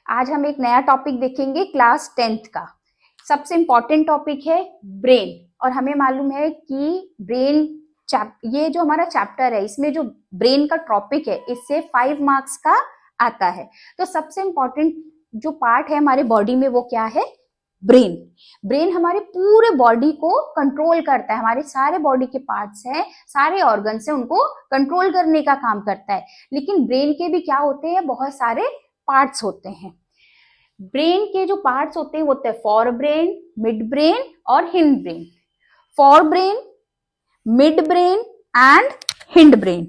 आज हम एक नया टॉपिक देखेंगे क्लास 10th का। सबसे इंपॉर्टेंट टॉपिक है ब्रेन। और हमें मालूम है कि ब्रेन ये जो हमारा चैप्टर है, इसमें जो ब्रेन का टॉपिक है, इससे 5 मार्क्स का आता है। तो सबसे इंपॉर्टेंट जो पार्ट है हमारे बॉडी में वो क्या है? ब्रेन। ब्रेन हमारे पूरे बॉडी को कंट्रोल करता है। हमारे सारे बॉडी के पार्ट्स हैं, सारे ऑर्गन्स हैं, उनको कंट्रोल करने का काम करता है। लेकिन ब्रेन के भी क्या होते हैं? बहुत सारे पार्ट्स होते हैं। ब्रेन के जो पार्ट्स होते हैं वो होते हैं फॉर ब्रेन, मिड ब्रेन और hind brain. For brain, mid brain and hind brain.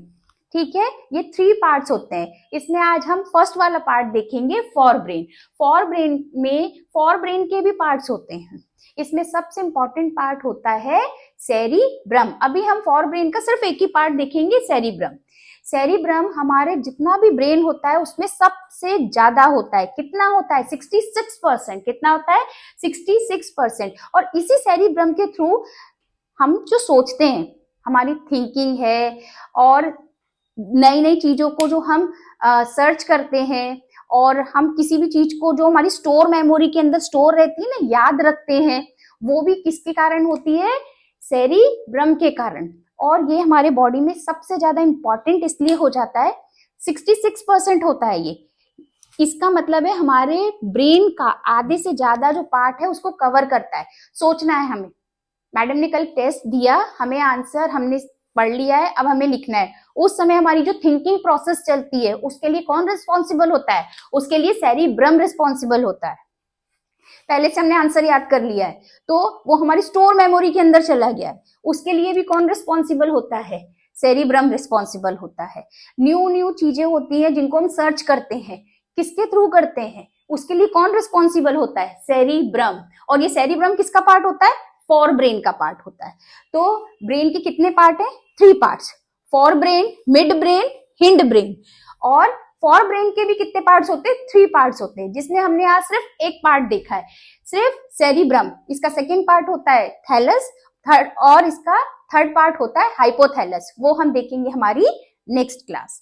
ठीक है, ये 3 पार्ट्स होते हैं। इसमें आज हम फर्स्ट वाला पार्ट देखेंगे, फॉर ब्रेन। फॉर ब्रेन में फॉर ब्रेन के भी पार्ट्स होते हैं। इसमें सबसे इंपॉर्टेंट पार्ट होता है सेरिब्रम। अभी हम फॉर ब्रेन का सिर्फ एक ही पार्ट देखेंगे, सेरिब्रम। सेरिब्रम हमारे जितना भी ब्रेन होता है उसमें सबसे ज्यादा होता है। कितना होता है? 66%। कितना होता है? 66%। और इसी सेरिब्रम के थ्रू हम जो सोचते हैं, हमारी थिंकिंग है, और नई नई चीजों को जो हम सर्च करते हैं, और हम किसी भी चीज को जो हमारी स्टोर मेमोरी के अंदर स्टोर रहती है ना, याद रखते हैं, वो भी किसके कारण होती है? सेरिब्रम के कारण। और ये हमारे बॉडी में सबसे ज्यादा इंपॉर्टेंट इसलिए हो जाता है, 66% होता है ये। इसका मतलब है हमारे ब्रेन का आधे से ज्यादा जो पार्ट है उसको कवर करता है। सोचना है हमें, मैडम ने कल टेस्ट दिया, हमें आंसर हमने पढ़ लिया है, अब हमें लिखना है। उस समय हमारी जो थिंकिंग प्रोसेस चलती है उसके लिए कौन रिस्पॉन्सिबल होता है? उसके लिए सेरिब्रम रिस्पॉन्सिबल होता है। पहले से हमने आंसर याद कर लिया है तो वो हमारी स्टोर मेमोरी के अंदर चला गया है। उसके लिए भी कौन रिस्पॉन्सिबल होता है? सेरिब्रम रिस्पॉन्सिबल होता है। न्यू चीजें होती हैं जिनको हम सर्च करते हैं, किसके थ्रू करते हैं? उसके लिए कौन रिस्पॉन्सिबल होता है? सेरिब्रम। और ये सेरिब्रम किसका पार्ट होता है? फॉर ब्रेन का पार्ट होता है। तो ब्रेन के कितने पार्ट हैं? 3 parts. For brain, mid brain, hind brain. और फॉर ब्रेन के भी कितने पार्ट्स होते हैं? 3 पार्ट्स होते हैं, जिसमें हमने आज सिर्फ एक पार्ट देखा है, सिर्फ सेरिब्रम। इसका सेकेंड पार्ट होता है थैलस, और इसका थर्ड पार्ट होता है हाइपोथैलस। वो हम देखेंगे हमारी नेक्स्ट क्लास।